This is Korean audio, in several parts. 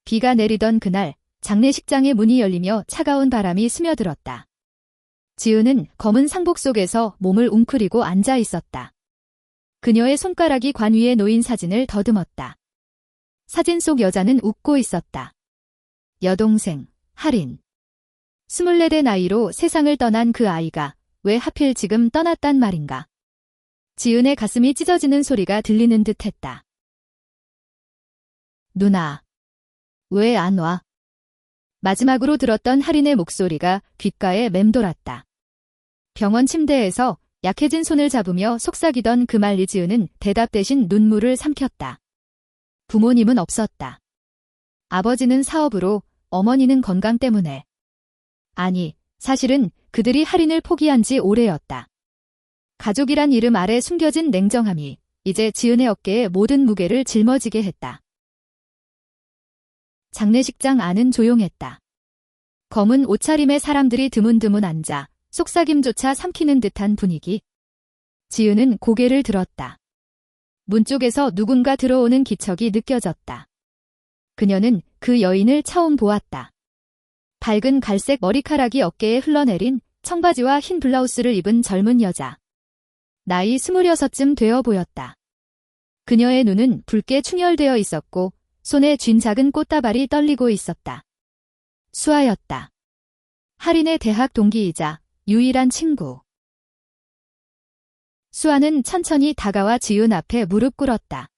비가 내리던 그날 장례식장의 문이 열리며 차가운 바람이 스며들었다. 지은은 검은 상복 속에서 몸을 웅크리고 앉아 있었다. 그녀의 손가락이 관 위에 놓인 사진을 더듬었다. 사진 속 여자는 웃고 있었다. 여동생, 하린. 24의 나이로 세상을 떠난 그 아이가 왜 하필 지금 떠났단 말인가. 지은의 가슴이 찢어지는 소리가 들리는 듯 했다. 누나. 왜 안 와? 마지막으로 들었던 하린의 목소리가 귓가에 맴돌았다. 병원 침대에서 약해진 손을 잡으며 속삭이던 그 말 지은은 대답 대신 눈물을 삼켰다. 부모님은 없었다. 아버지는 사업으로, 어머니는 건강 때문에. 아니, 사실은 그들이 하린을 포기한 지 오래였다. 가족이란 이름 아래 숨겨진 냉정함이 이제 지은의 어깨에 모든 무게를 짊어지게 했다. 장례식장 안은 조용했다. 검은 옷차림의 사람들이 드문드문 앉아 속삭임조차 삼키는 듯한 분위기. 지은은 고개를 들었다. 문 쪽에서 누군가 들어오는 기척이 느껴졌다. 그녀는 그 여인을 처음 보았다. 밝은 갈색 머리카락이 어깨에 흘러내린 청바지와 흰 블라우스를 입은 젊은 여자. 나이 26쯤 되어 보였다. 그녀의 눈은 붉게 충혈되어 있었고 손에 쥔 작은 꽃다발이 떨리고 있었다. 수아였다. 하린의 대학 동기이자 유일한 친구. 수아는 천천히 다가와 지은 앞에 무릎 꿇었다.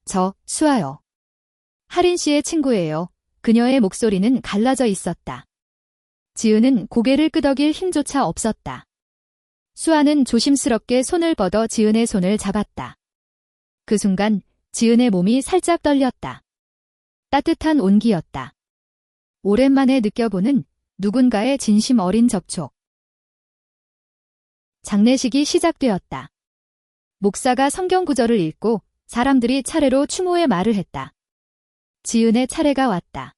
저, 수아요. 하린 씨의 친구예요. 그녀의 목소리는 갈라져 있었다. 지은은 고개를 끄덕일 힘조차 없었다. 수아는 조심스럽게 손을 뻗어 지은의 손을 잡았다. 그 순간 지은의 몸이 살짝 떨렸다. 따뜻한 온기였다. 오랜만에 느껴보는 누군가의 진심 어린 접촉. 장례식이 시작되었다. 목사가 성경 구절을 읽고 사람들이 차례로 추모의 말을 했다. 지은의 차례가 왔다.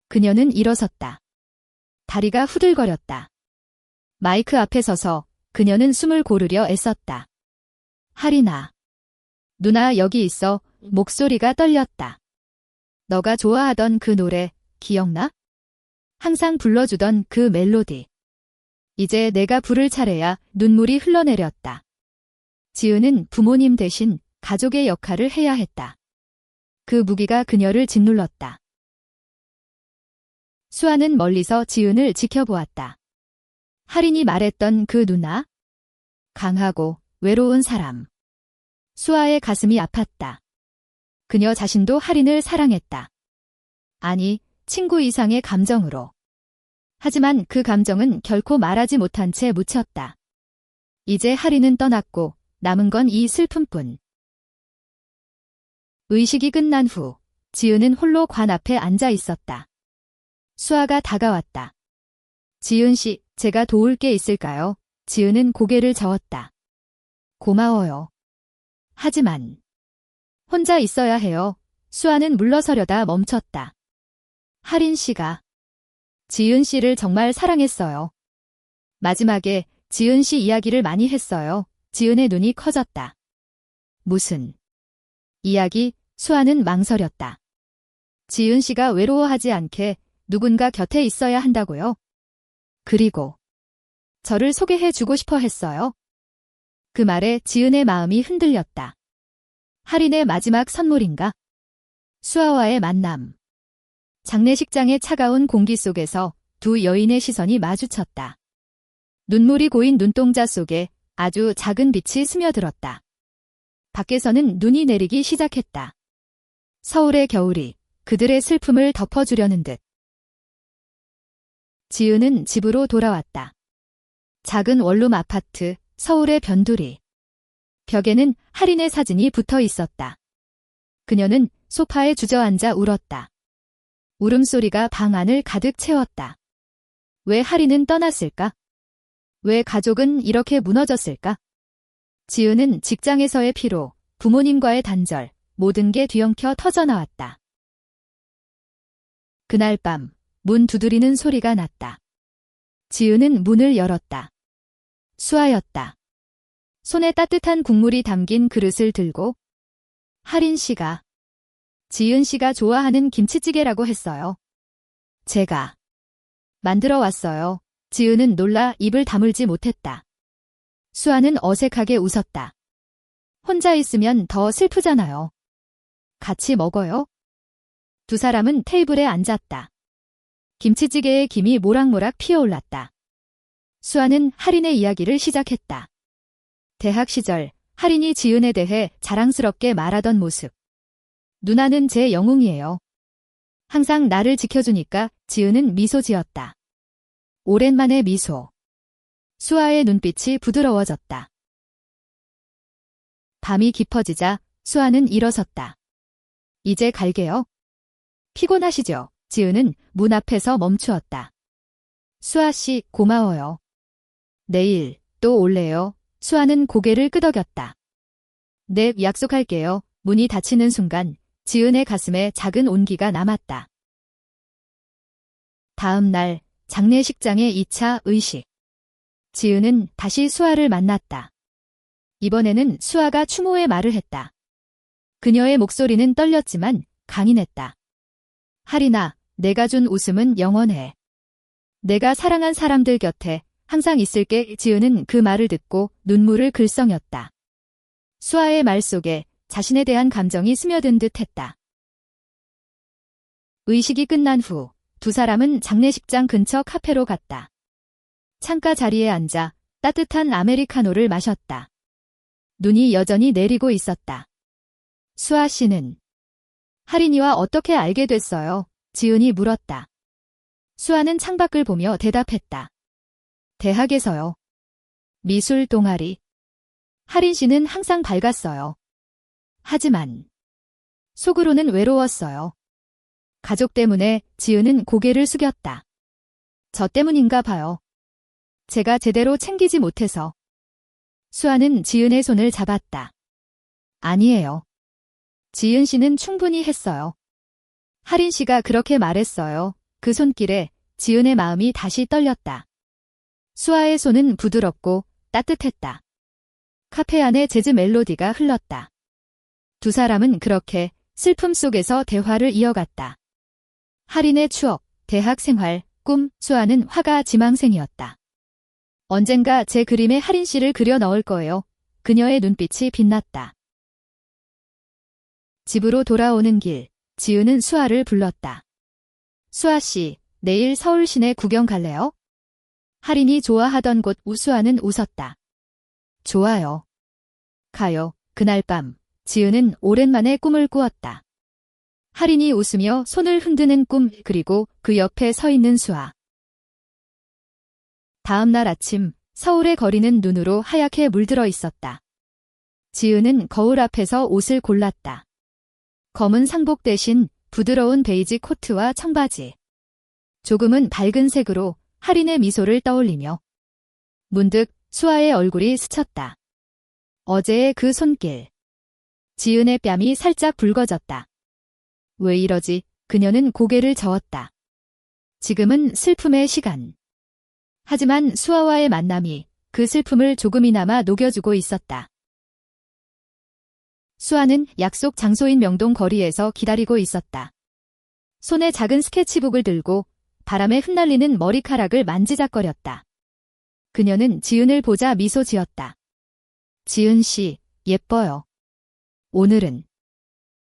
그녀는 일어섰다. 다리가 후들거렸다. 마이크 앞에 서서 그녀는 숨을 고르려 애썼다. 하린아. 누나 여기 있어. 목소리가 떨렸다. 너가 좋아하던 그 노래 기억나? 항상 불러주던 그 멜로디. 이제 내가 부를 차례야. 눈물이 흘러내렸다. 지은은 부모님 대신 가족의 역할을 해야 했다. 그 무기가 그녀를 짓눌렀다. 수아는 멀리서 지은을 지켜보았다. 하린이 말했던 그 누나? 강하고 외로운 사람. 수아의 가슴이 아팠다. 그녀 자신도 하린을 사랑했다. 아니, 친구 이상의 감정으로. 하지만 그 감정은 결코 말하지 못한 채 묻혔다. 이제 하린은 떠났고 남은 건 이 슬픔뿐. 의식이 끝난 후 지은은 홀로 관 앞에 앉아 있었다. 수아가 다가왔다. 지은 씨, 제가 도울 게 있을까요? 지은은 고개를 저었다. 고마워요. 하지만 혼자 있어야 해요. 수아는 물러서려다 멈췄다. 하린 씨가 지은 씨를 정말 사랑했어요. 마지막에 지은 씨 이야기를 많이 했어요. 지은의 눈이 커졌다. 무슨 이야기? 수아는 망설였다. 지은 씨가 외로워하지 않게 누군가 곁에 있어야 한다고요. 그리고 저를 소개해 주고 싶어 했어요. 그 말에 지은의 마음이 흔들렸다. 하린의 마지막 선물인가? 수아와의 만남. 장례식장의 차가운 공기 속에서 두 여인의 시선이 마주쳤다. 눈물이 고인 눈동자 속에 아주 작은 빛이 스며들었다. 밖에서는 눈이 내리기 시작했다. 서울의 겨울이 그들의 슬픔을 덮어주려는 듯. 지은은 집으로 돌아왔다. 작은 원룸 아파트, 서울의 변두리. 벽에는 하린의 사진이 붙어 있었다. 그녀는 소파에 주저앉아 울었다. 울음소리가 방 안을 가득 채웠다. 왜 하린은 떠났을까? 왜 가족은 이렇게 무너졌을까? 지은은 직장에서의 피로, 부모님과의 단절, 모든 게 뒤엉켜 터져나왔다. 그날 밤, 문 두드리는 소리가 났다. 지은은 문을 열었다. 수아였다. 손에 따뜻한 국물이 담긴 그릇을 들고 하린 씨가 지은 씨가 좋아하는 김치찌개라고 했어요. 제가 만들어 왔어요. 지은은 놀라 입을 다물지 못했다. 수아는 어색하게 웃었다. 혼자 있으면 더 슬프잖아요. 같이 먹어요? 두 사람은 테이블에 앉았다. 김치찌개에 김이 모락모락 피어올랐다. 수아는 할인의 이야기를 시작했다. 대학 시절 할인이 지은에 대해 자랑스럽게 말하던 모습. 누나는 제 영웅이에요. 항상 나를 지켜주니까. 지은은 미소 지었다. 오랜만에 미소. 수아의 눈빛이 부드러워졌다. 밤이 깊어지자 수아는 일어섰다. 이제 갈게요. 피곤하시죠? 지은은 문 앞에서 멈추었다. 수아 씨, 고마워요. 내일 또 올래요? 수아는 고개를 끄덕였다. 네, 약속할게요. 문이 닫히는 순간 지은의 가슴에 작은 온기가 남았다. 다음 날 장례식장의 2차 의식. 지은은 다시 수아를 만났다. 이번에는 수아가 추모의 말을 했다. 그녀의 목소리는 떨렸지만 강인했다. 할인아, 내가 준 웃음은 영원해. 내가 사랑한 사람들 곁에 항상 있을게. 지은은 그 말을 듣고 눈물을 글썽였다. 수아의 말 속에 자신에 대한 감정이 스며든 듯 했다. 의식이 끝난 후 두 사람은 장례식장 근처 카페로 갔다. 창가 자리에 앉아 따뜻한 아메리카노를 마셨다. 눈이 여전히 내리고 있었다. 수아 씨는 할인이와 어떻게 알게 됐어요? 지은이 물었다. 수아는 창밖을 보며 대답했다. 대학에서요. 미술 동아리. 할인 씨는 항상 밝았어요. 하지만 속으로는 외로웠어요. 가족 때문에. 지은은 고개를 숙였다. 저 때문인가 봐요. 제가 제대로 챙기지 못해서. 수아는 지은의 손을 잡았다. 아니에요. 지은 씨는 충분히 했어요. 할인 씨가 그렇게 말했어요. 그 손길에 지은의 마음이 다시 떨렸다. 수아의 손은 부드럽고 따뜻했다. 카페 안에 재즈 멜로디가 흘렀다. 두 사람은 그렇게 슬픔 속에서 대화를 이어갔다. 할인의 추억, 대학 생활, 꿈. 수아는 화가 지망생이었다. 언젠가 제 그림에 할인 씨를 그려 넣을 거예요. 그녀의 눈빛이 빛났다. 집으로 돌아오는 길, 지은은 수아를 불렀다. 수아 씨, 내일 서울 시내 구경 갈래요? 할인이 좋아하던 곳. 수아는 웃었다. 좋아요. 가요. 그날 밤, 지은은 오랜만에 꿈을 꾸었다. 할인이 웃으며 손을 흔드는 꿈, 그리고 그 옆에 서 있는 수아. 다음 날 아침, 서울의 거리는 눈으로 하얗게 물들어 있었다. 지은은 거울 앞에서 옷을 골랐다. 검은 상복 대신 부드러운 베이지 코트와 청바지. 조금은 밝은 색으로 할인의 미소를 떠올리며 문득 수아의 얼굴이 스쳤다. 어제의 그 손길. 지은의 뺨이 살짝 붉어졌다. 왜 이러지? 그녀는 고개를 저었다. 지금은 슬픔의 시간. 하지만 수아와의 만남이 그 슬픔을 조금이나마 녹여주고 있었다. 수아는 약속 장소인 명동 거리에서 기다리고 있었다. 손에 작은 스케치북을 들고 바람에 흩날리는 머리카락을 만지작거렸다. 그녀는 지은을 보자 미소 지었다. 지은 씨, 예뻐요. 오늘은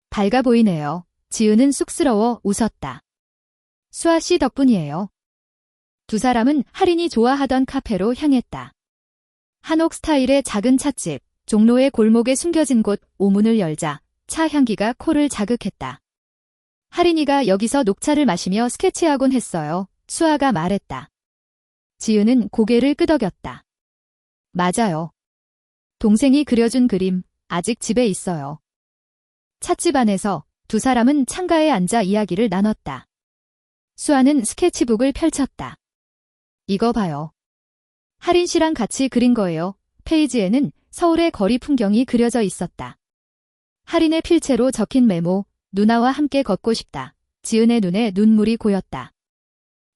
밝아 보이네요. 지은은 쑥스러워 웃었다. 수아 씨 덕분이에요. 두 사람은 할인이 좋아하던 카페로 향했다. 한옥 스타일의 작은 찻집, 종로의 골목에 숨겨진 곳. 오문을 열자 차 향기가 코를 자극했다. 할인이가 여기서 녹차를 마시며 스케치하곤 했어요. 수아가 말했다. 지은은 고개를 끄덕였다. 맞아요. 동생이 그려준 그림 아직 집에 있어요. 찻집 안에서 두 사람은 창가에 앉아 이야기를 나눴다. 수아는 스케치북을 펼쳤다. 이거 봐요. 할인 씨랑 같이 그린 거예요. 페이지에는 서울의 거리 풍경이 그려져 있었다. 할인의 필체로 적힌 메모, 누나와 함께 걷고 싶다. 지은의 눈에 눈물이 고였다.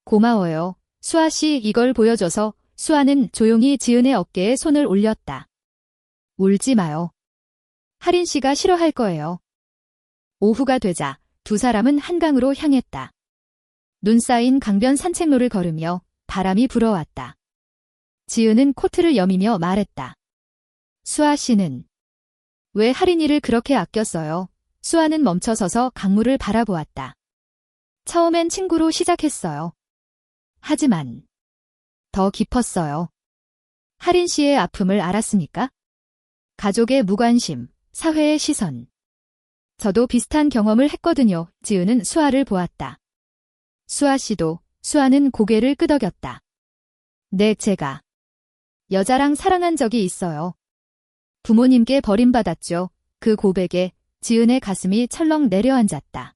고마워요. 수아 씨, 이걸 보여줘서. 수아는 조용히 지은의 어깨에 손을 올렸다. 울지 마요. 할인 씨가 싫어할 거예요. 오후가 되자 두 사람은 한강으로 향했다. 눈 쌓인 강변 산책로를 걸으며 바람이 불어왔다. 지은은 코트를 여미며 말했다. 수아 씨는 왜 할인이를 그렇게 아꼈어요? 수아는 멈춰서서 강물을 바라보았다. 처음엔 친구로 시작했어요. 하지만 더 깊었어요. 할인 씨의 아픔을 알았으니까? 가족의 무관심, 사회의 시선. 저도 비슷한 경험을 했거든요. 지은은 수아를 보았다. 수아 씨도. 수아는 고개를 끄덕였다. 네, 제가 여자랑 사랑한 적이 있어요. 부모님께 버림받았죠. 그 고백에 지은의 가슴이 철렁 내려앉았다.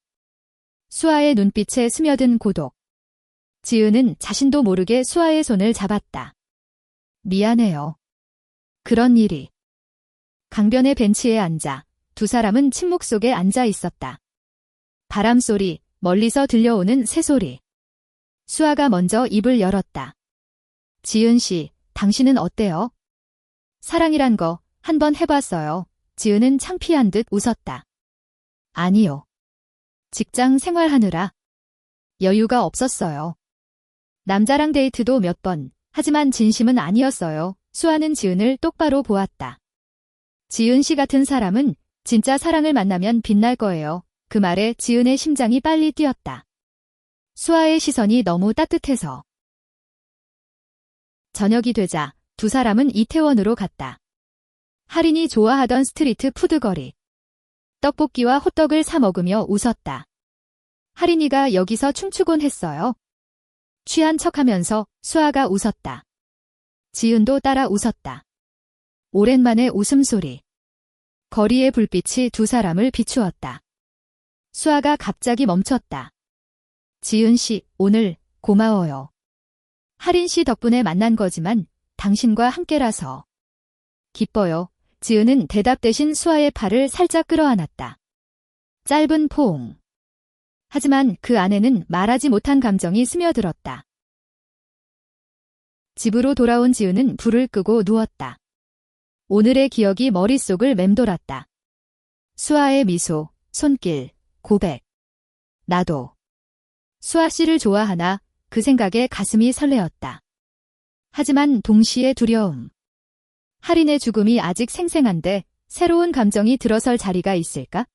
수아의 눈빛에 스며든 고독. 지은은 자신도 모르게 수아의 손을 잡았다. 미안해요. 그런 일이. 강변의 벤치에 앉아 두 사람은 침묵 속에 앉아 있었다. 바람소리, 멀리서 들려오는 새소리. 수아가 먼저 입을 열었다. 지은 씨, 당신은 어때요? 사랑이란 거 한번 해봤어요. 지은은 창피한 듯 웃었다. 아니요. 직장 생활하느라 여유가 없었어요. 남자랑 데이트도 몇 번, 하지만 진심은 아니었어요. 수아는 지은을 똑바로 보았다. 지은 씨 같은 사람은 진짜 사랑을 만나면 빛날 거예요. 그 말에 지은의 심장이 빨리 뛰었다. 수아의 시선이 너무 따뜻해서. 저녁이 되자 두 사람은 이태원으로 갔다. 할인이 좋아하던 스트리트 푸드거리. 떡볶이와 호떡을 사 먹으며 웃었다. 할인이가 여기서 춤추곤 했어요. 취한 척하면서 수아가 웃었다. 지은도 따라 웃었다. 오랜만에 웃음소리. 거리의 불빛이 두 사람을 비추었다. 수아가 갑자기 멈췄다. 지은 씨, 오늘 고마워요. 할인 씨 덕분에 만난 거지만 당신과 함께라서 기뻐요. 지은은 대답 대신 수아의 팔을 살짝 끌어안았다. 짧은 포옹. 하지만 그 안에는 말하지 못한 감정이 스며들었다. 집으로 돌아온 지은은 불을 끄고 누웠다. 오늘의 기억이 머릿속을 맴돌았다. 수아의 미소, 손길, 고백. 나도 수아 씨를 좋아하나 그 생각에 가슴이 설레었다. 하지만 동시에 두려움. 할인의 죽음이 아직 생생한데 새로운 감정이 들어설 자리가 있을까?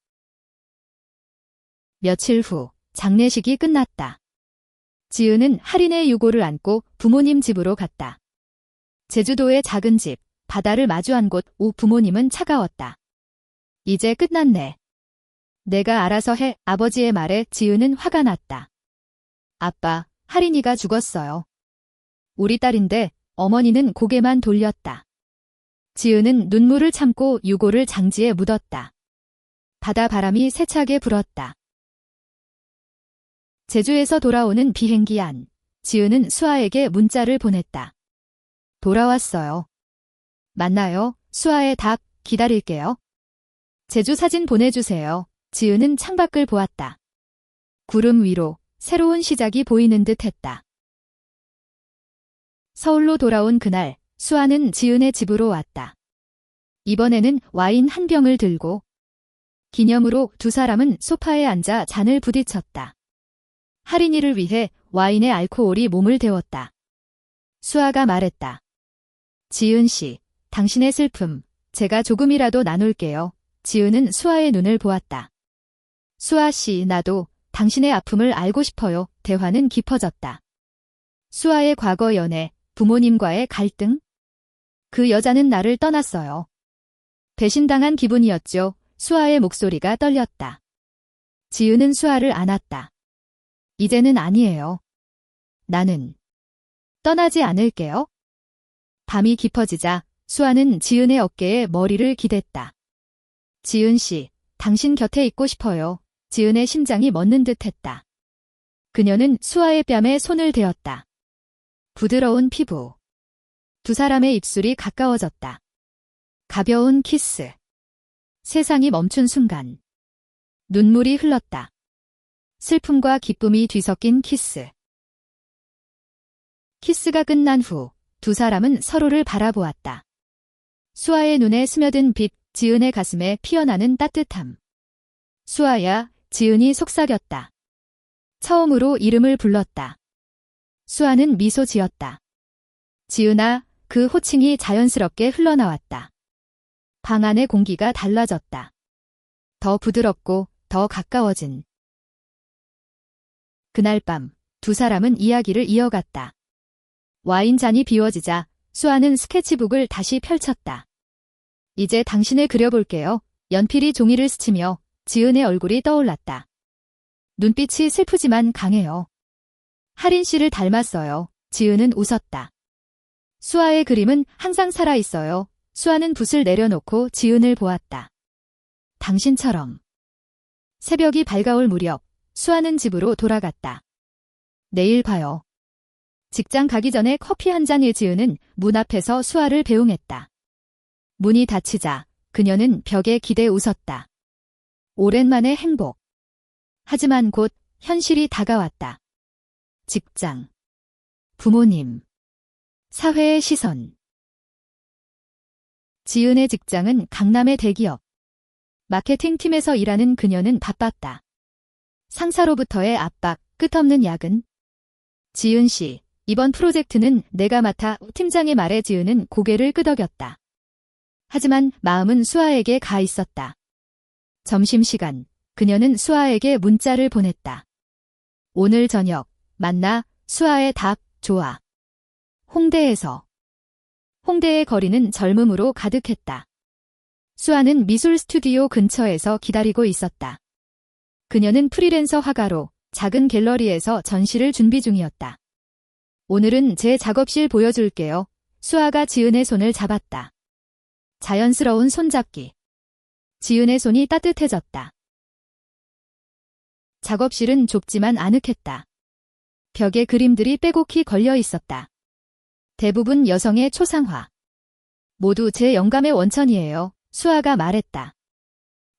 며칠 후 장례식이 끝났다. 지은은 할인의 유고를 안고 부모님 집으로 갔다. 제주도의 작은 집, 바다를 마주한 곳. 부모님은 차가웠다. 이제 끝났네. 내가 알아서 해. 아버지의 말에 지은은 화가 났다. 아빠, 할인이가 죽었어요. 우리 딸인데 어머니는 고개만 돌렸다. 지은은 눈물을 참고 유고를 장지에 묻었다. 바다 바람이 세차게 불었다. 제주에서 돌아오는 비행기 안. 지은은 수아에게 문자를 보냈다. 돌아왔어요. 만나요. 수아의 답, 기다릴게요. 제주 사진 보내주세요. 지은은 창밖을 보았다. 구름 위로 새로운 시작이 보이는 듯 했다. 서울로 돌아온 그날, 수아는 지은의 집으로 왔다. 이번에는 와인 한 병을 들고 기념으로 두 사람은 소파에 앉아 잔을 부딪혔다. 할인이를 위해 와인의 알코올이 몸을 데웠다. 수아가 말했다. 지은 씨, 당신의 슬픔, 제가 조금이라도 나눌게요. 지은은 수아의 눈을 보았다. 수아 씨, 나도 당신의 아픔을 알고 싶어요. 대화는 깊어졌다. 수아의 과거 연애, 부모님과의 갈등? 그 여자는 나를 떠났어요. 배신당한 기분이었죠. 수아의 목소리가 떨렸다. 지은은 수아를 안았다. 이제는 아니에요. 나는 떠나지 않을게요. 밤이 깊어지자 수아는 지은의 어깨에 머리를 기댔다. 지은 씨, 당신 곁에 있고 싶어요. 지은의 심장이 멎는 듯 했다. 그녀는 수아의 뺨에 손을 대었다. 부드러운 피부. 두 사람의 입술이 가까워졌다. 가벼운 키스. 세상이 멈춘 순간. 눈물이 흘렀다. 슬픔과 기쁨이 뒤섞인 키스. 키스가 끝난 후 두 사람은 서로를 바라보았다. 수아의 눈에 스며든 빛, 지은의 가슴에 피어나는 따뜻함. 수아야, 지은이 속삭였다. 처음으로 이름을 불렀다. 수아는 미소 지었다. 지은아, 그 호칭이 자연스럽게 흘러나왔다. 방 안의 공기가 달라졌다. 더 부드럽고 더 가까워진. 그날 밤 두 사람은 이야기를 이어갔다. 와인잔이 비워지자 수아는 스케치북을 다시 펼쳤다. 이제 당신을 그려볼게요. 연필이 종이를 스치며 지은의 얼굴이 떠올랐다. 눈빛이 슬프지만 강해요. 하린 씨를 닮았어요. 지은은 웃었다. 수아의 그림은 항상 살아있어요. 수아는 붓을 내려놓고 지은을 보았다. 당신처럼. 새벽이 밝아올 무렵 수아는 집으로 돌아갔다. 내일 봐요. 직장 가기 전에 커피 한 잔을 지은은 문 앞에서 수아를 배웅했다. 문이 닫히자 그녀는 벽에 기대 웃었다. 오랜만의 행복. 하지만 곧 현실이 다가왔다. 직장, 부모님, 사회의 시선. 지은의 직장은 강남의 대기업. 마케팅팀에서 일하는 그녀는 바빴다. 상사로부터의 압박, 끝없는 야근. 지은 씨, 이번 프로젝트는 내가 맡아. 팀장의 말에 지은은 고개를 끄덕였다. 하지만 마음은 수아에게 가 있었다. 점심시간, 그녀는 수아에게 문자를 보냈다. 오늘 저녁, 만나. 수아의 답, 좋아. 홍대에서. 홍대의 거리는 젊음으로 가득했다. 수아는 미술 스튜디오 근처에서 기다리고 있었다. 그녀는 프리랜서 화가로 작은 갤러리에서 전시를 준비 중이었다. 오늘은 제 작업실 보여줄게요. 수아가 지은의 손을 잡았다. 자연스러운 손잡기. 지은의 손이 따뜻해졌다. 작업실은 좁지만 아늑했다. 벽에 그림들이 빼곡히 걸려 있었다. 대부분 여성의 초상화. 모두 제 영감의 원천이에요. 수아가 말했다.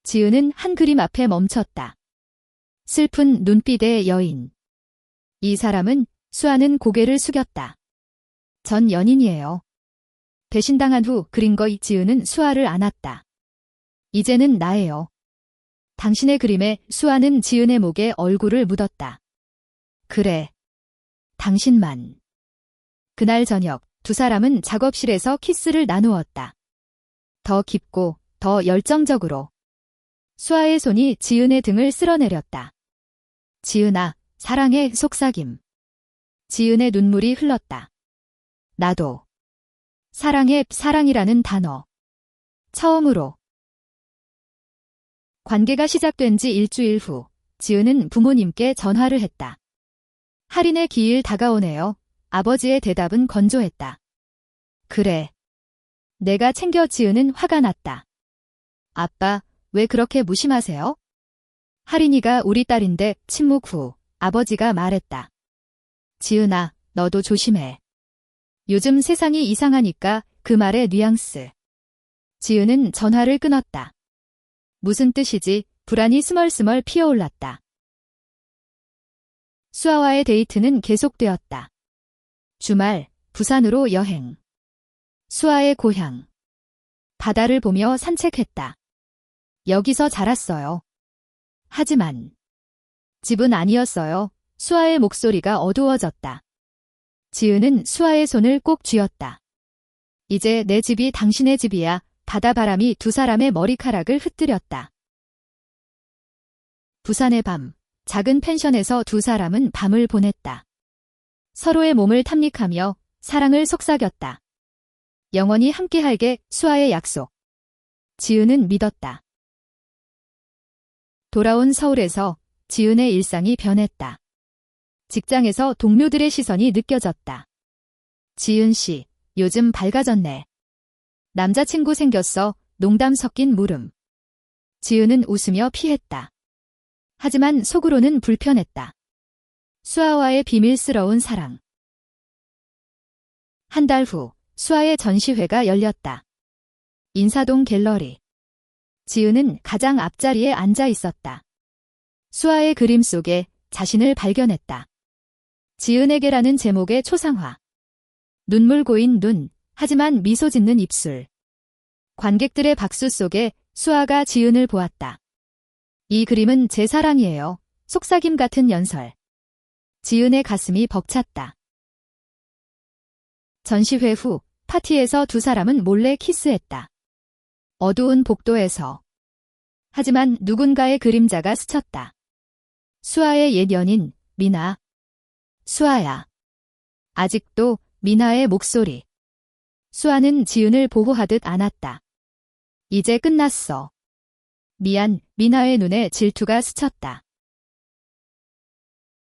지은은 한 그림 앞에 멈췄다. 슬픈 눈빛의 여인. 이 사람은. 수아는 고개를 숙였다. 전 연인이에요. 배신당한 후 그린 거. 지은은 수아를 안았다. 이제는 나예요. 당신의 그림에. 수아는 지은의 목에 얼굴을 묻었다. 그래. 당신만. 그날 저녁 두 사람은 작업실에서 키스를 나누었다. 더 깊고 더 열정적으로. 수아의 손이 지은의 등을 쓸어내렸다. 지은아, 사랑의 속삭임. 지은의 눈물이 흘렀다. 나도. 사랑의 사랑이라는 단어. 처음으로. 관계가 시작된 지 일주일 후 지은은 부모님께 전화를 했다. 할인의 기일 다가오네요. 아버지의 대답은 건조했다. 그래. 내가 챙겨. 지은은 화가 났다. 아빠, 왜 그렇게 무심하세요? 할인이가 우리 딸인데. 침묵 후 아버지가 말했다. 지은아, 너도 조심해. 요즘 세상이 이상하니까. 그 말의 뉘앙스. 지은은 전화를 끊었다. 무슨 뜻이지? 불안이 스멀스멀 피어올랐다. 수아와의 데이트는 계속되었다. 주말, 부산으로 여행. 수아의 고향. 바다를 보며 산책했다. 여기서 자랐어요. 하지만 집은 아니었어요. 수아의 목소리가 어두워졌다. 지은은 수아의 손을 꼭 쥐었다. 이제 내 집이 당신의 집이야. 바다바람이 두 사람의 머리카락을 흩뜨렸다. 부산의 밤, 작은 펜션에서 두 사람은 밤을 보냈다. 서로의 몸을 탐닉하며 사랑을 속삭였다. 영원히 함께할게. 수아의 약속. 지은은 믿었다. 돌아온 서울에서 지은의 일상이 변했다. 직장에서 동료들의 시선이 느껴졌다. 지은 씨, 요즘 밝아졌네. 남자친구 생겼어. 농담 섞인 물음. 지은은 웃으며 피했다. 하지만 속으로는 불편했다. 수아와의 비밀스러운 사랑. 한 달 후 수아의 전시회가 열렸다. 인사동 갤러리. 지은은 가장 앞자리에 앉아 있었다. 수아의 그림 속에 자신을 발견했다. 지은에게라는 제목의 초상화. 눈물 고인 눈, 하지만 미소 짓는 입술. 관객들의 박수 속에 수아가 지은을 보았다. 이 그림은 제 사랑이에요. 속삭임 같은 연설. 지은의 가슴이 벅찼다. 전시회 후 파티에서 두 사람은 몰래 키스했다. 어두운 복도에서. 하지만 누군가의 그림자가 스쳤다. 수아의 옛 연인, 미나. 수아야. 아직도 미나의 목소리. 수아는 지은을 보호하듯 안았다. 이제 끝났어. 미안, 미나의 눈에 질투가 스쳤다.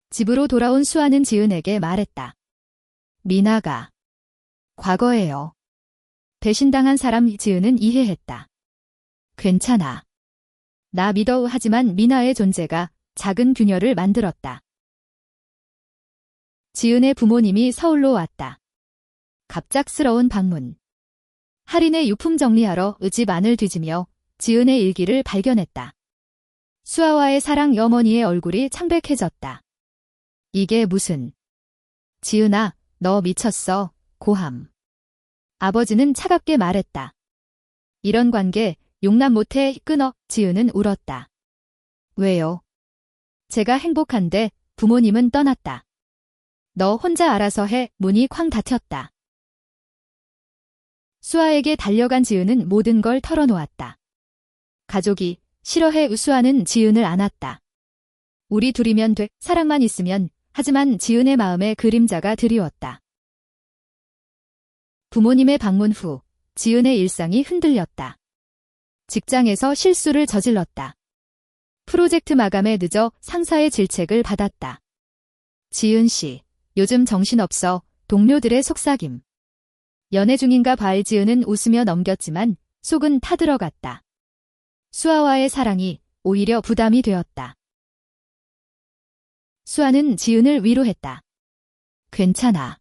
집으로 돌아온 수아는 지은에게 말했다. 미나가 과거예요. 배신당한 사람. 지은은 이해했다. 괜찮아. 나 믿어. 하지만 미나의 존재가 작은 균열을 만들었다. 지은의 부모님이 서울로 왔다. 갑작스러운 방문. 할인의 유품 정리하러 집 안을 뒤지며 지은의 일기를 발견했다. 수아와의 사랑. 어머니의 얼굴이 창백해졌다. 이게 무슨... 지은아, 너 미쳤어. 고함. 아버지는 차갑게 말했다. 이런 관계 용납 못해. 끊어. 지은은 울었다. 왜요? 제가 행복한데 부모님은 떠났다. 너 혼자 알아서 해. 문이 쾅 닫혔다. 수아에게 달려간 지은은 모든 걸 털어놓았다. 가족이 싫어해. 수아는 지은을 안았다. 우리 둘이면 돼. 사랑만 있으면. 하지만 지은의 마음에 그림자가 드리웠다. 부모님의 방문 후 지은의 일상이 흔들렸다. 직장에서 실수를 저질렀다. 프로젝트 마감에 늦어 상사의 질책을 받았다. 지은 씨, 요즘 정신없어. 동료들의 속삭임. 연애 중인가 봐. 지은은 웃으며 넘겼지만 속은 타들어갔다. 수아와의 사랑이 오히려 부담이 되었다. 수아는 지은을 위로했다. 괜찮아.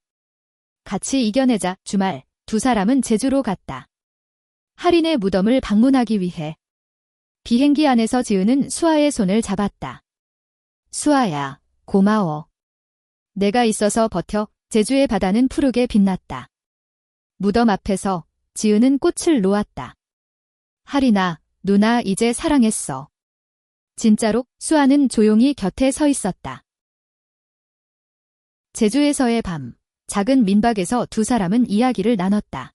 같이 이겨내자. 주말 두 사람은 제주로 갔다. 할인의 무덤을 방문하기 위해. 비행기 안에서 지은은 수아의 손을 잡았다. 수아야, 고마워. 내가 있어서 버텨. 제주의 바다는 푸르게 빛났다. 무덤 앞에서 지은은 꽃을 놓았다. 할인아, 누나 이제 사랑했어. 진짜로. 수아는 조용히 곁에 서 있었다. 제주에서의 밤. 작은 민박에서 두 사람은 이야기를 나눴다.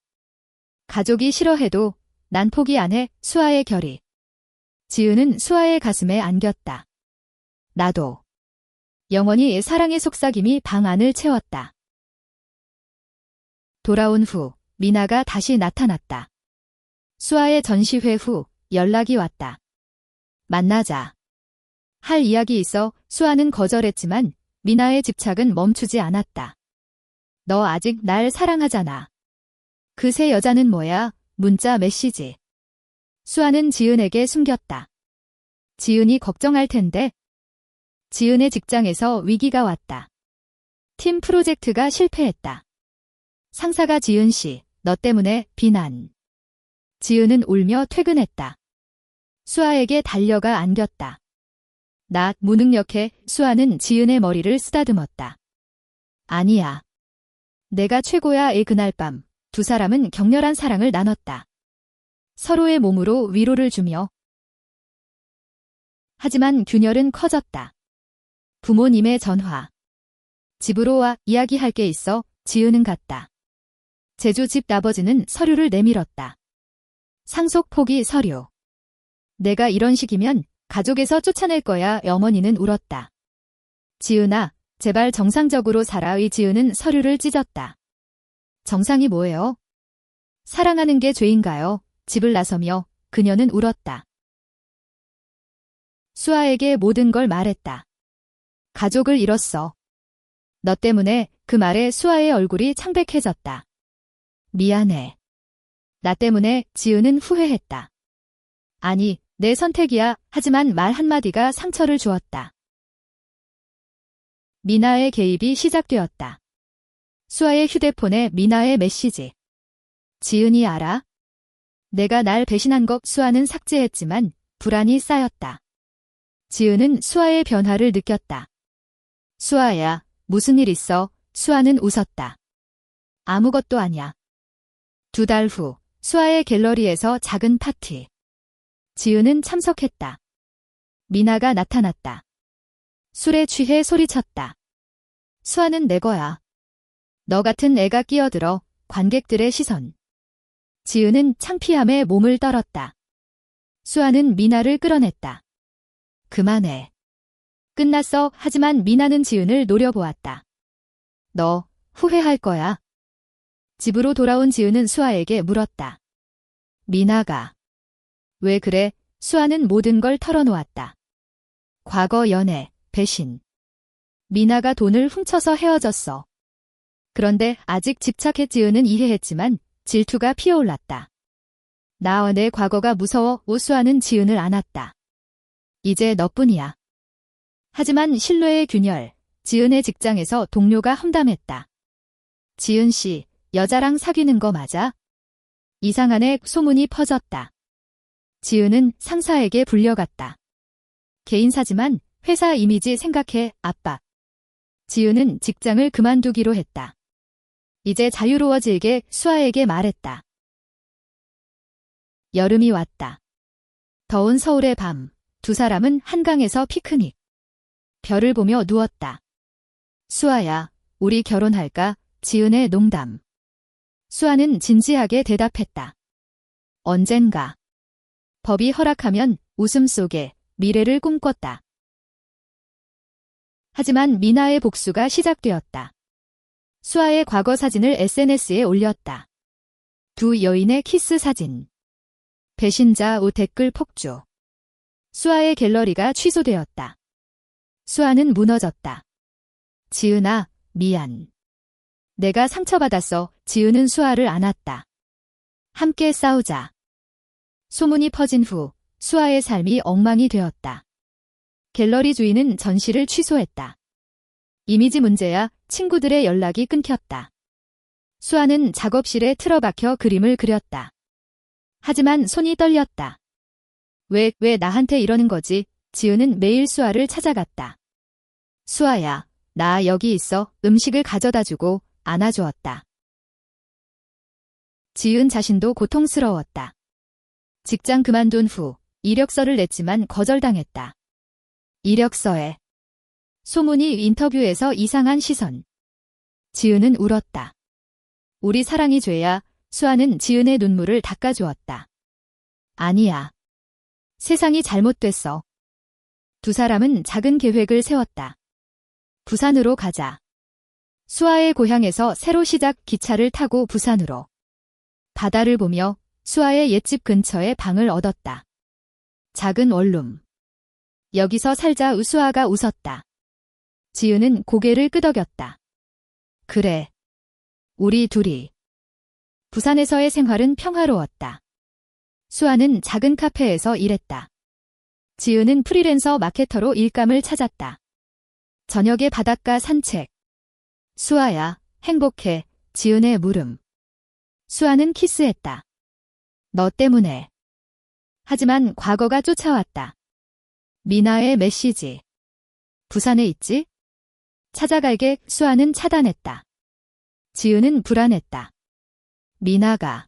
가족이 싫어해도 난 포기 안 해. 수아의 결의. 지은은 수아의 가슴에 안겼다. 나도. 영원히. 사랑의 속삭임이 방 안을 채웠다. 돌아온 후 미나가 다시 나타났다. 수아의 전시회 후 연락이 왔다. 만나자. 할 이야기 있어. 수아는 거절했지만 미나의 집착은 멈추지 않았다. 너 아직 날 사랑하잖아. 그 새 여자는 뭐야? 문자 메시지. 수아는 지은에게 숨겼다. 지은이 걱정할 텐데. 지은의 직장에서 위기가 왔다. 팀 프로젝트가 실패했다. 상사가 지은 씨, 너 때문에 비난. 지은은 울며 퇴근했다. 수아에게 달려가 안겼다. 나 무능력해. 수아는 지은의 머리를 쓰다듬었다. 아니야. 내가 최고야. 그날 밤 두 사람은 격렬한 사랑을 나눴다. 서로의 몸으로 위로를 주며. 하지만 균열은 커졌다. 부모님의 전화. 집으로 와. 이야기할 게 있어. 지은은 갔다. 제주 집 아버지는 서류를 내밀었다. 상속 포기 서류. 내가 이런 식이면 가족에서 쫓아낼 거야. 어머니는 울었다. 지은아, 제발 정상적으로 살아. 지은은 서류를 찢었다. 정상이 뭐예요? 사랑하는 게 죄인가요? 집을 나서며 그녀는 울었다. 수아에게 모든 걸 말했다. 가족을 잃었어. 너 때문에. 그 말에 수아의 얼굴이 창백해졌다. 미안해. 나 때문에. 지은은 후회했다. 아니, 내 선택이야. 하지만 말 한마디가 상처를 주었다. 미나의 개입이 시작되었다. 수아의 휴대폰에 미나의 메시지. 지은이 알아? 내가 날 배신한 것. 수아는 삭제했지만 불안이 쌓였다. 지은은 수아의 변화를 느꼈다. 수아야, 무슨 일 있어? 수아는 웃었다. 아무것도 아냐. 2달 후 수아의 갤러리에서 작은 파티. 지은은 참석했다. 미나가 나타났다. 술에 취해 소리쳤다. 수아는 내 거야. 너 같은 애가 끼어들어. 관객들의 시선. 지은은 창피함에 몸을 떨었다. 수아는 미나를 끌어냈다. 그만해. 끝났어. 하지만 미나는 지은을 노려보았다. 너 후회할 거야. 집으로 돌아온 지은은 수아에게 물었다. 미나가. 왜 그래? 수아는 모든 걸 털어놓았다. 과거 연애, 배신. 미나가 돈을 훔쳐서 헤어졌어. 그런데 아직 집착해. 지은은 이해했지만 질투가 피어올랐다. 나 내 과거가 무서워. 수아는 지은을 안았다. 이제 너뿐이야. 하지만 신뢰의 균열. 지은의 직장에서 동료가 험담했다. 지은 씨, 여자랑 사귀는 거 맞아? 이상하네. 소문이 퍼졌다. 지은은 상사에게 불려갔다. 개인사지만 회사 이미지 생각해. 아빠. 지은은 직장을 그만두기로 했다. 이제 자유로워질게. 수아에게 말했다. 여름이 왔다. 더운 서울의 밤, 두 사람은 한강에서 피크닉. 별을 보며 누웠다. 수아야, 우리 결혼할까? 지은의 농담. 수아는 진지하게 대답했다. 언젠가. 법이 허락하면. 웃음 속에 미래를 꿈꿨다. 하지만 미나의 복수가 시작되었다. 수아의 과거 사진을 SNS에 올렸다. 두 여인의 키스 사진. 배신자 댓글 폭주. 수아의 갤러리가 취소되었다. 수아는 무너졌다. 지은아, 미안. 내가 상처받았어. 지은은 수아를 안았다. 함께 싸우자. 소문이 퍼진 후 수아의 삶이 엉망이 되었다. 갤러리 주인은 전시를 취소했다. 이미지 문제야. 친구들의 연락이 끊겼다. 수아는 작업실에 틀어박혀 그림을 그렸다. 하지만 손이 떨렸다. 왜 나한테 이러는 거지? 지은은 매일 수아를 찾아갔다. 수아야, 나 여기 있어. 음식을 가져다주고 안아주었다. 지은 자신도 고통스러웠다. 직장 그만둔 후 이력서를 냈지만 거절당했다. 이력서에 소문이 인터뷰에서 이상한 시선. 지은은 울었다. 우리 사랑이 죄야. 수아는 지은의 눈물을 닦아주었다. 아니야. 세상이 잘못됐어. 두 사람은 작은 계획을 세웠다. 부산으로 가자. 수아의 고향에서 새로 시작. 기차를 타고 부산으로. 바다를 보며 수아의 옛집 근처에 방을 얻었다. 작은 원룸. 여기서 살자. 수아가 웃었다. 지은은 고개를 끄덕였다. 그래. 우리 둘이. 부산에서의 생활은 평화로웠다. 수아는 작은 카페에서 일했다. 지은은 프리랜서 마케터로 일감을 찾았다. 저녁에 바닷가 산책. 수아야, 행복해. 지은의 물음. 수아는 키스했다. 너 때문에. 하지만 과거가 쫓아왔다. 미나의 메시지. 부산에 있지? 찾아갈게. 수아는 차단했다. 지은은 불안했다. 미나가.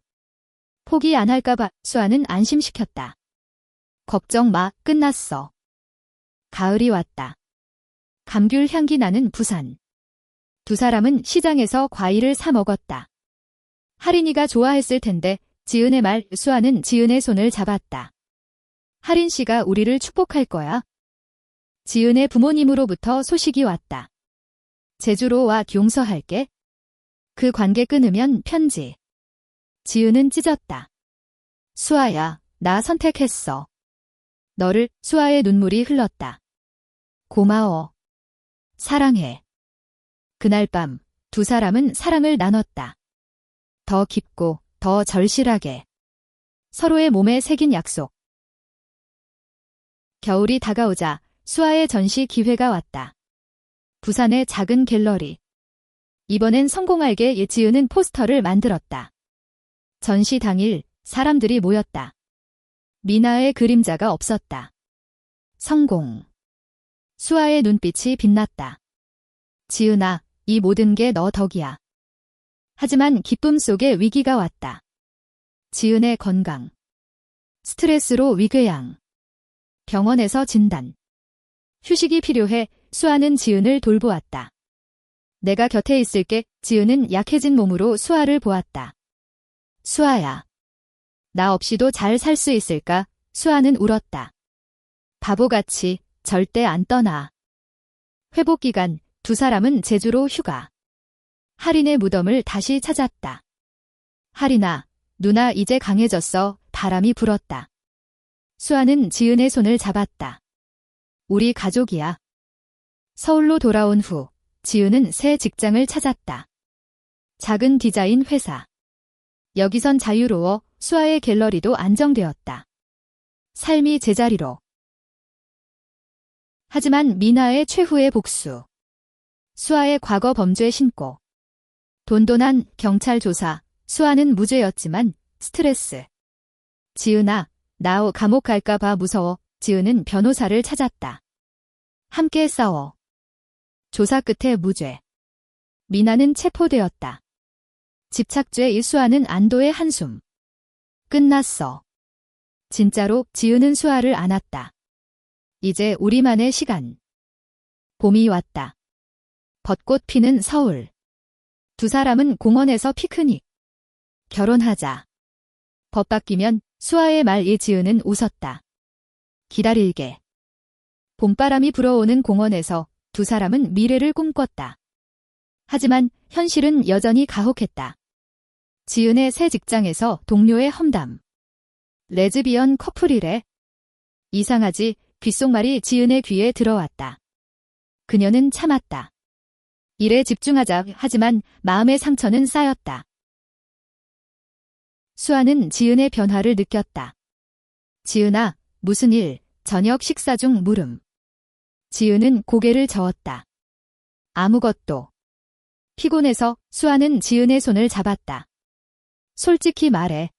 포기 안 할까봐. 수아는 안심시켰다. 걱정 마. 끝났어. 가을이 왔다. 감귤 향기 나는 부산. 두 사람은 시장에서 과일을 사 먹었다. 하린이가 좋아했을 텐데. 지은의 말. 수아는 지은의 손을 잡았다. 하린 씨가 우리를 축복할 거야. 지은의 부모님으로부터 소식이 왔다. 제주로 와. 용서할게. 그 관계 끊으면 편지. 지은은 찢었다. 수아야, 나 선택했어. 너를. 수아의 눈물이 흘렀다. 고마워. 사랑해. 그날 밤 두 사람은 사랑을 나눴다. 더 깊고 더 절실하게. 서로의 몸에 새긴 약속. 겨울이 다가오자 수아의 전시 기회가 왔다. 부산의 작은 갤러리. 이번엔 성공할게. 지은은 포스터를 만들었다. 전시 당일 사람들이 모였다. 미나의 그림자가 없었다. 성공. 수아의 눈빛이 빛났다. 지은아, 이 모든 게 너 덕이야. 하지만 기쁨 속에 위기가 왔다. 지은의 건강. 스트레스로 위궤양. 병원에서 진단. 휴식이 필요해. 수아는 지은을 돌보았다. 내가 곁에 있을게. 지은은 약해진 몸으로 수아를 보았다. 수아야. 나 없이도 잘 살 수 있을까? 수아는 울었다. 바보같이 절대 안 떠나. 회복 기간, 두 사람은 제주로 휴가. 할인의 무덤을 다시 찾았다. 할인아, 누나 이제 강해졌어. 바람이 불었다. 수아는 지은의 손을 잡았다. 우리 가족이야. 서울로 돌아온 후 지은은 새 직장을 찾았다. 작은 디자인 회사. 여기선 자유로워. 수아의 갤러리도 안정되었다. 삶이 제자리로. 하지만 미나의 최후의 복수. 수아의 과거 범죄 신고. 돈돈한 경찰 조사. 수아는 무죄였지만 스트레스. 지은아, 나 감옥 갈까봐 무서워. 지은은 변호사를 찾았다. 함께 싸워. 조사 끝에 무죄. 미나는 체포되었다. 집착죄 일수아는 안도의 한숨. 끝났어. 진짜로 지은은 수아를 안았다. 이제 우리만의 시간. 봄이 왔다. 벚꽃 피는 서울. 두 사람은 공원에서 피크닉. 결혼하자. 법 바뀌면 수아의 말에 지은은 웃었다. 기다릴게. 봄바람이 불어오는 공원에서 두 사람은 미래를 꿈꿨다. 하지만 현실은 여전히 가혹했다. 지은의 새 직장에서 동료의 험담. 레즈비언 커플이래. 이상하지? 귓속말이 지은의 귀에 들어왔다. 그녀는 참았다. 일에 집중하자. 하지만 마음의 상처는 쌓였다. 수아는 지은의 변화를 느꼈다. 지은아, 무슨 일? 저녁 식사 중 물음. 지은은 고개를 저었다. 아무것도. 피곤해서. 수아는 지은의 손을 잡았다. 솔직히 말해.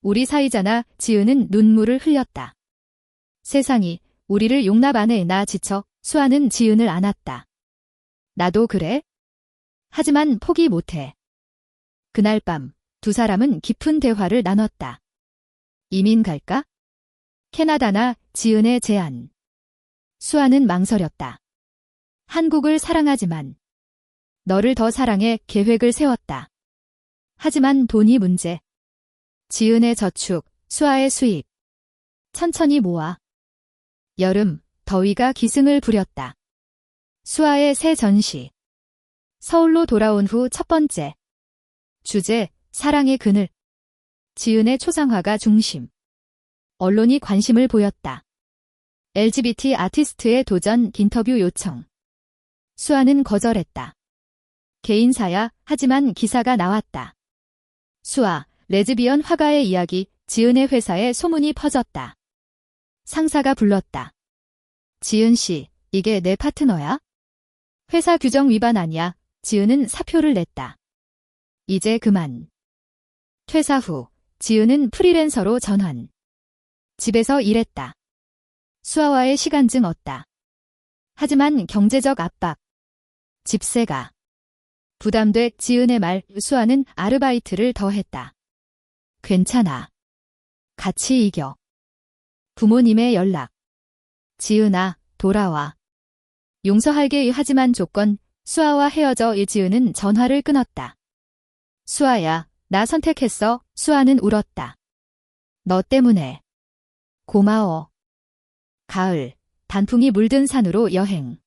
우리 사이잖아. 지은은 눈물을 흘렸다. 세상이 우리를 용납 안 해. 나 지쳐. 수아는 지은을 안았다. 나도 그래? 하지만 포기 못해. 그날 밤 두 사람은 깊은 대화를 나눴다. 이민 갈까? 캐나다나. 지은의 제안. 수아는 망설였다. 한국을 사랑하지만 너를 더 사랑해. 계획을 세웠다. 하지만 돈이 문제. 지은의 저축, 수아의 수입. 천천히 모아. 여름, 더위가 기승을 부렸다. 수아의 새 전시. 서울로 돌아온 후 첫 번째. 주제, 사랑의 그늘. 지은의 초상화가 중심. 언론이 관심을 보였다. LGBT 아티스트의 도전 인터뷰 요청. 수아는 거절했다. 개인사야. 하지만 기사가 나왔다. 수아, 레즈비언 화가의 이야기. 지은의 회사에 소문이 퍼졌다. 상사가 불렀다. 지은 씨, 이게 내 파트너야? 회사 규정 위반 아니야. 지은은 사표를 냈다. 이제 그만. 퇴사 후 지은은 프리랜서로 전환. 집에서 일했다. 수아와의 시간증 얻다. 하지만 경제적 압박. 집세가. 부담돼. 지은의 말. 수아는 아르바이트를 더 했다. 괜찮아. 같이 이겨. 부모님의 연락. 지은아, 돌아와. 용서할게. 하지만 조건. 수아와 헤어져. 지은은 전화를 끊었다. 수아야, 나 선택했어. 수아는 울었다. 너 때문에. 고마워. 가을, 단풍이 물든 산으로 여행.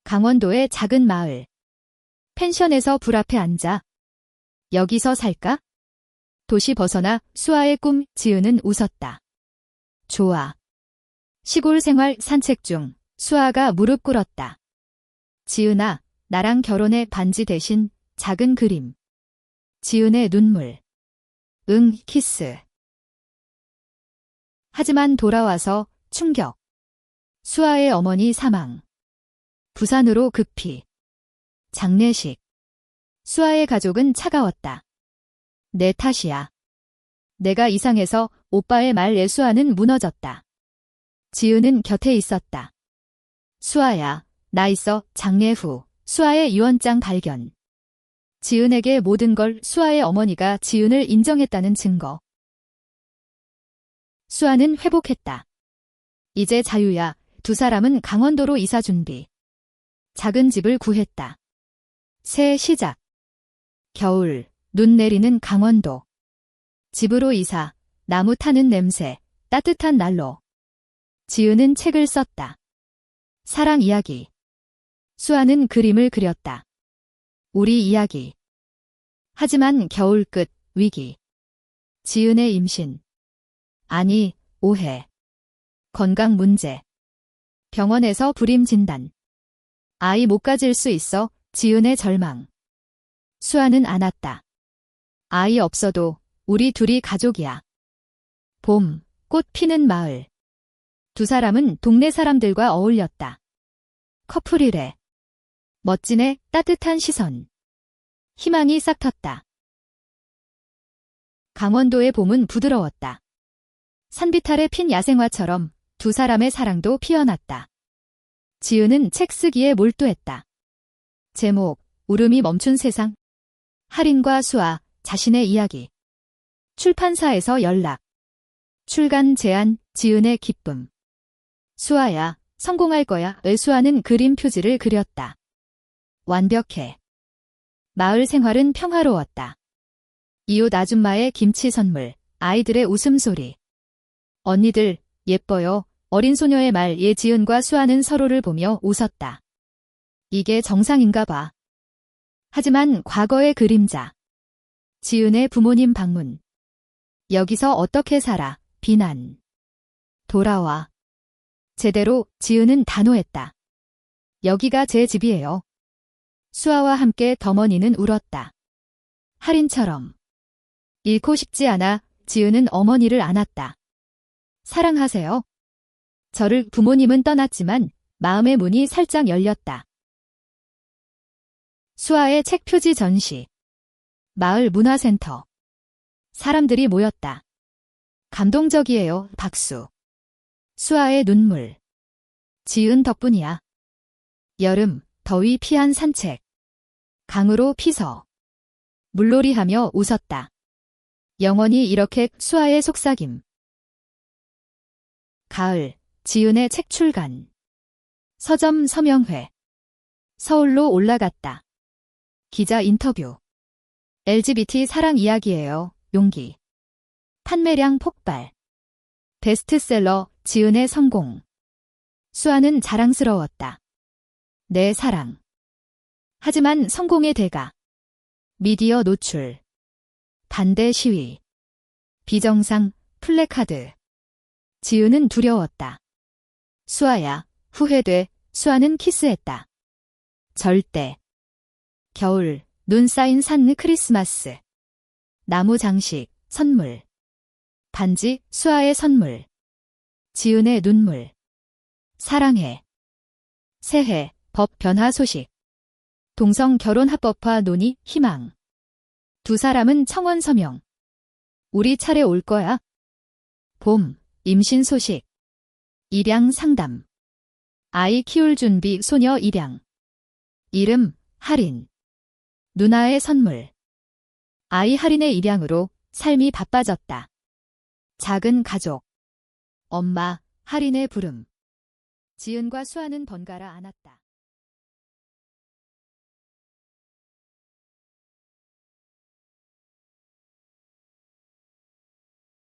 강원도의 작은 마을. 펜션에서 불 앞에 앉아. 여기서 살까? 도시 벗어나. 수아의 꿈. 지은은 웃었다. 좋아. 시골 생활. 산책 중 수아가 무릎 꿇었다. 지은아, 나랑 결혼해. 반지 대신 작은 그림. 지은의 눈물. 응, 키스. 하지만 돌아와서 충격. 수아의 어머니 사망. 부산으로 급히. 장례식. 수아의 가족은 차가웠다. 내 탓이야. 내가 이상해서. 오빠의 말에 수아는 무너졌다. 지은은 곁에 있었다. 수아야, 나 있어. 장례 후 수아의 유언장 발견. 지은에게 모든 걸. 수아의 어머니가 지은을 인정했다는 증거. 수아는 회복했다. 이제 자유야. 두 사람은 강원도로 이사 준비. 작은 집을 구했다. 새 시작. 겨울, 눈 내리는 강원도. 집으로 이사, 나무 타는 냄새, 따뜻한 난로. 지은은 책을 썼다. 사랑 이야기. 수아는 그림을 그렸다. 우리 이야기. 하지만 겨울 끝, 위기. 지은의 임신. 아니, 오해. 건강 문제. 병원에서 불임 진단. 아이 못 가질 수 있어. 지은의 절망. 수아는 안았다. 아이 없어도 우리 둘이 가족이야. 봄, 꽃 피는 마을. 두 사람은 동네 사람들과 어울렸다. 커플이래. 멋지네. 따뜻한 시선. 희망이 싹 텄다. 강원도의 봄은 부드러웠다. 산비탈에 핀 야생화처럼 두 사람의 사랑도 피어났다. 지은은 책 쓰기에 몰두했다. 제목, 울음이 멈춘 세상. 할인과 수아, 자신의 이야기. 출판사에서 연락. 출간 제안, 지은의 기쁨. 수아야, 성공할 거야. 수아는 그림 표지를 그렸다. 완벽해. 마을 생활은 평화로웠다. 이웃 아줌마의 김치 선물, 아이들의 웃음소리. 언니들, 예뻐요. 어린 소녀의 말에 지은과 수아는 서로를 보며 웃었다. 이게 정상인가 봐. 하지만 과거의 그림자. 지은의 부모님 방문. 여기서 어떻게 살아? 비난. 돌아와. 제대로. 지은은 단호했다. 여기가 제 집이에요. 수아와 함께 더머니는 울었다. 할인처럼. 잃고 싶지 않아. 지은은 어머니를 안았다. 사랑하세요. 저를. 부모님은 떠났지만 마음의 문이 살짝 열렸다. 수아의 책 표지 전시. 마을 문화센터. 사람들이 모였다. 감동적이에요. 박수. 수아의 눈물. 지은 덕분이야. 여름, 더위 피한 산책. 강으로 피서. 물놀이하며 웃었다. 영원히 이렇게. 수아의 속삭임. 가을, 지은의 책 출간. 서점 서명회. 서울로 올라갔다. 기자 인터뷰. LGBT 사랑 이야기예요. 용기. 판매량 폭발. 베스트셀러. 지은의 성공. 수아는 자랑스러웠다. 내 사랑. 하지만 성공의 대가. 미디어 노출. 반대 시위. 비정상. 플래카드. 지은은 두려웠다. 수아야, 후회돼. 수아는 키스했다. 절대. 겨울, 눈 쌓인 산. 크리스마스. 나무 장식, 선물. 반지. 수아의 선물. 지은의 눈물. 사랑해. 새해, 법 변화 소식. 동성 결혼 합법화 논의. 희망. 두 사람은 청원 서명. 우리 차례 올 거야. 봄, 임신 소식. 입양 상담. 아이 키울 준비. 소녀 입양. 이름, 할인. 누나의 선물. 아이 할인의 입양으로 삶이 바빠졌다. 작은 가족. 엄마, 할인의 부름. 지은과 수아는 번갈아 안았다.